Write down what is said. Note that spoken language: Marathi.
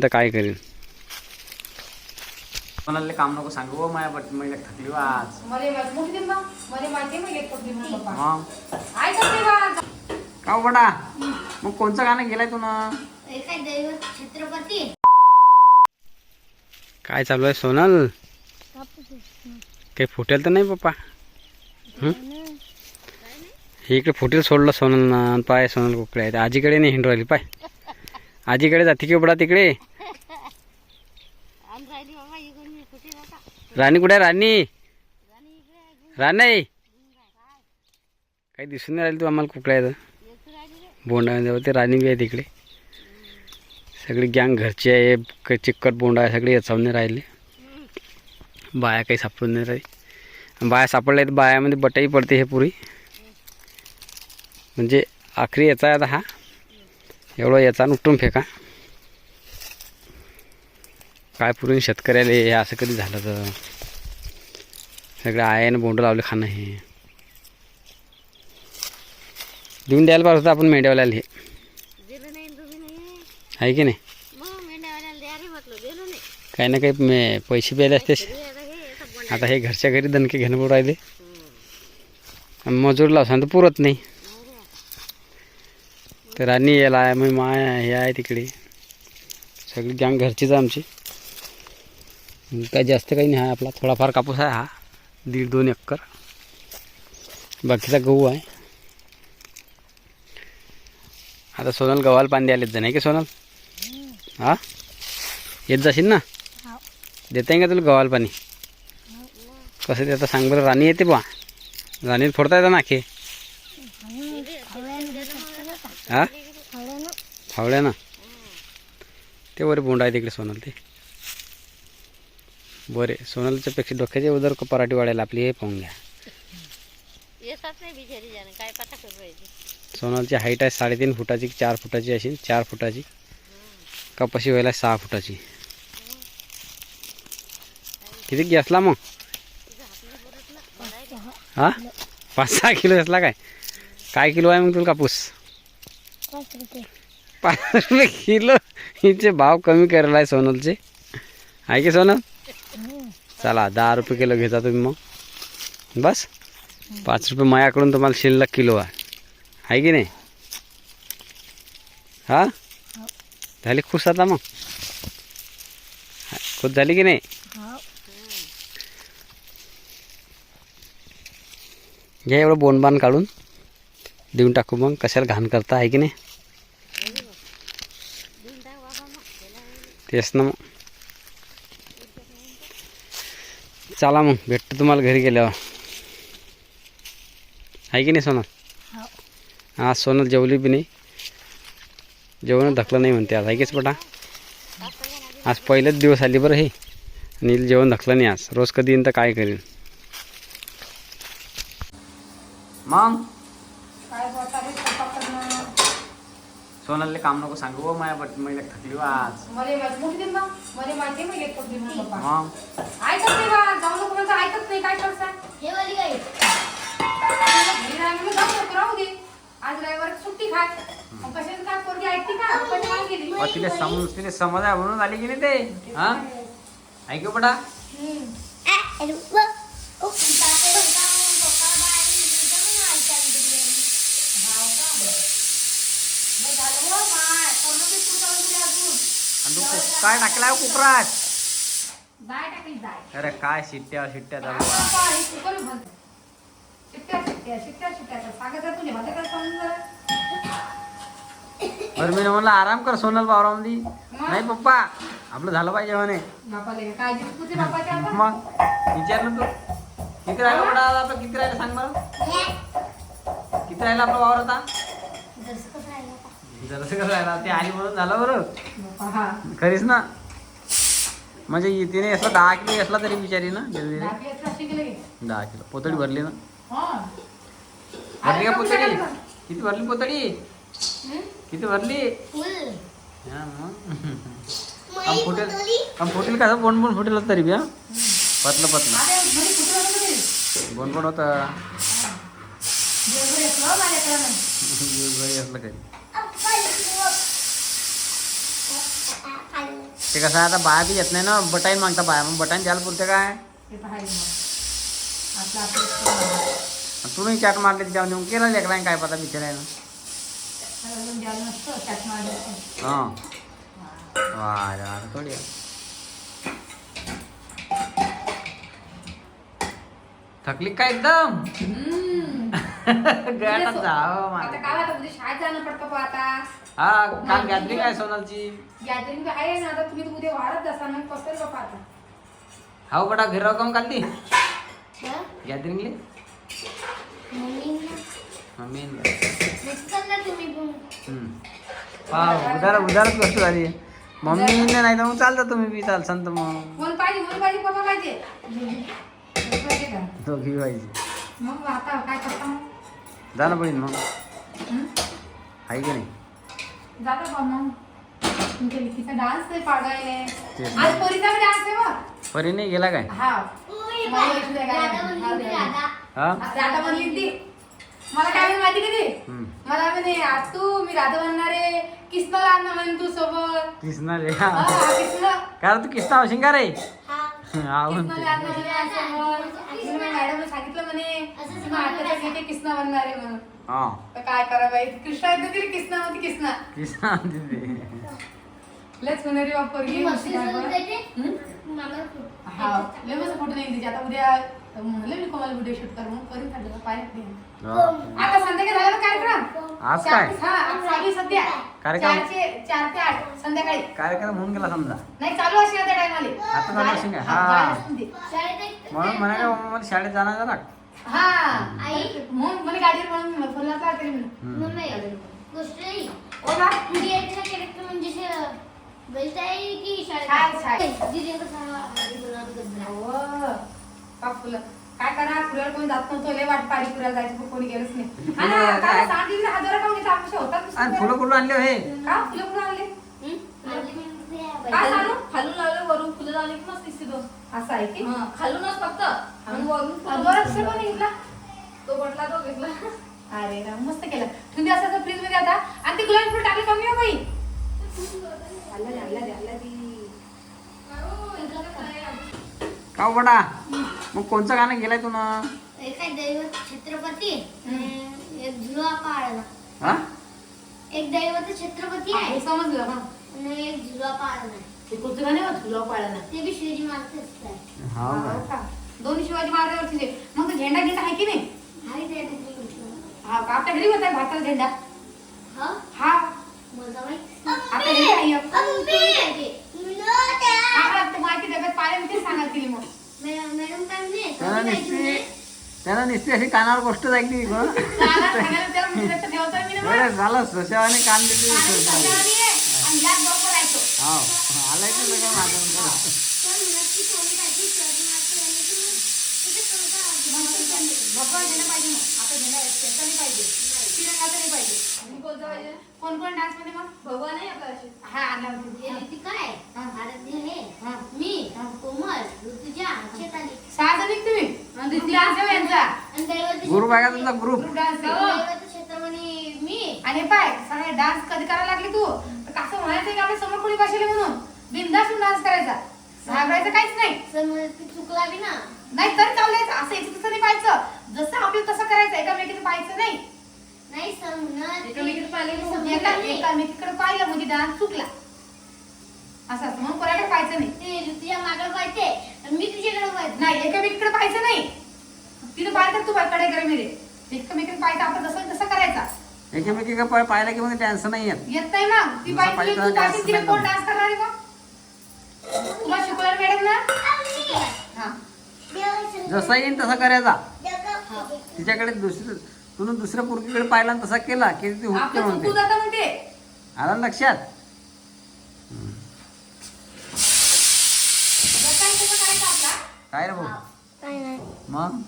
तर काय करेन कोणाला काम नको सांगू हो माया बट मी थकली आज का बडा मग कोणचं गाणं गेलाय तू ना छत्रपती काय चालू आहे सोनल काही फुटेल तर नाही पप्पा हे इकडे फुटेल सोडलं सोनल ना पाय सोनल कुकडे आहेत आजीकडे नाही हिंडू राहिली पाय आजीकडे जाते की बडा तिकडे राणी कुठे राणी राणी काही दिसून नाही राहिली तू आम्हाला कुकडे आहेत बोंडा ते राणी बी आहे तिकडे सगळी गँग घरची आहे चिक्कट बोंडा आहे सगळे याचावून राहिले बाया काही सापडून नाही राहिली बाया सापडल्या तर बायामध्ये बटाई पडते हे पुरी म्हणजे आखरी याचा आहे आता हा एवढं याचा उठून फेका काय पुरून शेतकऱ्याला हे असं कधी झालं तर सगळं आयानं बोंड लावले खाणं हे देऊन द्यायला पाहिजे होतं आपण मेंढ्यावाल्याला हे आहे की नाही काही ना काही पैसे प्यायले असते आता हे घरच्या घरी दणके घेणं पडून राहिले मजूर लावसान तर पुरत नाही तर राणी याला आहे मग माय हे आहे तिकडे सगळी गँग घरचीच आहे आमची काय जास्त काही नाही आहे आपला थोडाफार कापूस आहे हा 1.5-2 एकर बाकीचा गहू आहे आता सोनल गव्हाला पाणी द्यायला येत नाही की सोनल हा येत जाशील ना देता येईल का तुला गव्हाला पाणी कसं देता सांग बरं राणी येते बा राणीला फोडता येतं नाखे हा फावड्या ना ते बरे बोंड आहे तिकडे सोनल ते बरे सोनलच्या पेक्षा डोक्याचे उदर पराठी वाढायला आपली हे पाहून घ्या सोनलची हाईट आहे 3.5 फुटाची 4 फुटाची अशी 4 फुटाची कपाशी व्हायला 6 फुटाची किती घेतला मग हा 5-6 किलो घेतला काय किलो आहे मग तुला कापूस 5 रुपये किलो हिचे भाव कमी करायला आहे सोनलचे आहे की सोनल चला 10 रुपये किलो घेता तुम्ही मग बस 5 रुपये मायाकडून तुम्हाला शिल्लक किलो आहे की नाही हा झाली खुश आता मग खुश झाली की नाही घ्या एवढं बोनबान काढून देऊन टाकू मग कशाला घाण करता आहे की नाही तेच ना मग चला मग भेटतो तुम्हाला घरी गेल्यावर आहे की नाही सोनल आज सोनल जेवली बी नाही जेवण धकलं नाही म्हणते आज आहे कीच बेटा आज पहिलेच दिवस आली बरं हे आणि जेवण धकलं नाही आज रोज कधी येईन तर काय करीन मग सोनलले काम नको सांगू हो माया बट मी थकली आज तिने समज आहे म्हणून आली की नाही ते हा ऐकू बेटा काय टाकला कुकरात अरे काय शिट्ट्या मी म्हणलं आराम कर सोनल बावरामध्ये नाही पप्पा आपलं झालं पाहिजे म्हणे मग विचारलं तू किती राहिलं बडा आपलं किती राहिलं सांग मला किती राहिलं आपला वावर आता जरासं कसं राहिला ते आली म्हणून झालं बरं खरीच ना म्हणजे तिने असला 10 किलो असला तरी बिचारी ना 10 किलो पोतडी भरली ना भरली का पोतडी किती भरली पोतडी किती भरली फुटेल कसं बोंड फुटेल तरी बी हा पतलं बोंड होत असलं काही ते कसं आहे, आता बाया बी येत नाही ना, बटाईन मागता बाया, मग बटाईन द्यायला पुरते काय. ते तर आहे मग. आपलं आपलं तुम्ही चाट मारले त्याच्यावर नेऊन केलं लेकरांनी काय पता बिचारायला. सगळं द्यायला नसतं त्यात मारलं. हां वा रे वा थोडी थकली काय एकदम. गटात जावं आता काय आता उद्या शाळेत जाणं पडतं पहा आता. हा काल गॅदरिंग आहे सोनालची. गॅदरिंग आहे ना, आता तुम्ही तर उद्या वाढत असाल मग कसं आहे बापा आता. हाव बटा घरी राहू का मग काल ती हं? गॅदरिंगले मम्मींना मम्मी मस्त ना तुम्ही पण. उदारच गोष्ट झाली. मम्मी नाही तर मग चालतं तुम्ही बी चालसान तर मग कोण पाहिजे पप्पा पाहिजे. पाहिजे का? दोघी पाहिजे. मग आता काय करता मग. जाणं पडेल मग हं? आहे की नाही. जाता बा मग. तुमच्या लिखीचा डान्स आहे पाडायला. तेच. आज पोरीचा डान्स आहे बा. परी नाही गेला काय. हा उई, मला येत नाही काय. दादा म्हणली होती, दादा. हा राधा बनली ती. मला काय म्हणे माहिती किती. हम्म. मला म्हणे आज तू मी राधा बनणार आहे. किसनाला आणणार म्हणे तू सोबत. किसना रे हा, किसना. कारण तू किसना होशील का रे. हा. हा म्हणते. किसनाला आणणार म्हणे आज सोबत. म्हणून मॅडमने सांगितलं म्हणे तुम्ही आताच्या घेते किसना बनणार आहे म्हणून. हा तर काय करा बाई कृष्णा एकदा तरी किसना होती किसना. किसना म्हणते ते. लयच होणारी वापरली. तू मस्ती सोबत जायचे? हं? मामाला फोटो. हा लय मस्त फोटो नाही तिचे. आता उद्या म्हणलं मी कोणाला व्हिडिओ शूट कर मग करून काढलं पाहिजे. हा. आता संध्याकाळी झाला ना कार्यक्रम. आज काय हा आज चालू आहे सध्या. कार्यक्रम? 4 ते 8 संध्याकाळी. कार्यक्रम होऊन गेला समजा. नाही चालू असेल आता टाइमले. आता चालू असेल का? हा. म्हणून म्हणा का मला शाळेत जाणार जरा. हा आई? म्हणून मला गाडीवर म्हणून मी फोन लावला तरी मी. मम्मी, गोष्ट नाही. ओला तुझी यायचं कॅरेक्टर म्हणजे बेस्ट आहे की शाळेत? शाळेत दीदींचा सांगा आधी बोलणार गजरा. हो का फुलं काय करा फुलावर कोणी जात नव्हतं. लय वाट पारी फुलाला जायचं पण कोणी गेलंच नाही. हा ना, काय सांगितलं ना, हजार काऊन घेता आपल्या होतात आणि फुलं कुठून आणले हे. का फुलं कुठून आणले. आधी मी म्हणते, काय बाई. सांगू. खालून लावले वरून फुलं लावली की मस्त दिसते तो. असं आहे की खालूनच फक्त आणि वरून फुलं. बरं कसं पण घेतला. तो म्हटला तो घेतला. अरे राम मस्त केलं. तुम्ही असं फ्रीज मध्ये आता आणि ते गुलाब फुल टाकले कमी हो बाई. का बडा मग कोणचं गाणं गेलाय तू ना. एक आहे दैवत छत्रपती आणि एक झुलवा पाळणा. हा एक दैवत छत्रपती आहे हे समजलं हा. आणि एक झुलवा पाळणा आहे. ते कोणतं गाणं आहे बा, तुला पाळायला. ते बी शिवाजी महाराजच आहे. हा हो का? दोन्ही शिवाजी महाराजांवरचे. मग तो झेंडा घेता आहे की नाही. आहे ते तुम्ही म्हटलं. हा का आपल्या घरी होता भारताचा झेंडा. हा? हा मला माहित. आता घरी आहे एक. मॅडम हा ते माहिती डब्यात पाळे मी ते सांगाल तिने मग. काय म्हणे? त्याला कमी नुसती पाहिजे त्याला नुसती अशी कानावर गोष्ट ऐकली सांगायला सांगायला त्याला म्हणजे लक्ष ठेवतोय मी ना मग. बरं झालं सशावाने कान देते. आणि सगळ्यांनी ये, आणि यात बरोबर राहायचो. हा आलाय की लगा माझं पण नक्की कमी पाहिजे. शिवाजी महाराज यांनी तुम्ही तिथे कळता. भगवा झेंडा पाहिजे मग. आता झेंडा त्याचा नाही पाहिजे. तिरंगाचा नाही पाहिजे. आणि कोणतं पाहिजे? कोण कोण डान्स मध्ये मग. भगवान आहे आपला अशी. हा आणला होता. हे ऋतिका आहे. हा. आराध्य आहे. हा. मी हा. कोमल ऋतुजा चेताली 6 जण आहेत तुम्ही. आणि ते डान्स आहे यांचा. आणि दैवत ग्रुप आहे का तुमचा ग्रुप. ग्रुप डान्स आहे. दैवत क्षेत्रमणी मी आणि पाय सगळे डान्स कधी करायला लागली तू तर कसं म्हणायचं की आपल्या समोर कोणी बसले म्हणून बिंदास डान्स करायचा. घाबरायचं काहीच नाही. समज ती चुकला बी ना. नाही तर चाललंय असं याचं तसं नाही पाहायचं. जसं आपलं तसं करायचं. एकामेकीने पाहायचं नाही. नाही समजणार एकामेकीने पाहिलं की समजणार नाही. एकामेकीकडे पाहिलं म्हणजे डान्स चुकला असं असं म्हणून कोणाकडे पाहायचं नाही. ते ऋतुजा मागं पाहिजे आणि मी तुझ्याकडे पाहिजे. नाही एकामेकीकडे पाहायचं नाही. तिथं पाहिलं तू कडे करे मेरे एकमेकीने पाहायचं आपण जसं तसं करायचा. एकेमेकी का पाहिला की मग डान्स नाही येत. येत नाही ना ती जसं पाहिजे पाहिजे तू तसं पाहिजे तिला dance कोण नाही डान्स करणार आहे मग. तुला शिकवणार मॅडम ना. हा जसा येईन तसा करायचा. तिच्याकडे तुला दुसऱ्या पोरगीकडे पाहिला आणि तसा केला की ती हुकते आपलं म्हणते. चुकू जातं म्हणते. आला ना लक्षात. जसं आहे तसं करायचं आपला. काय रे भाऊ काय नाही मग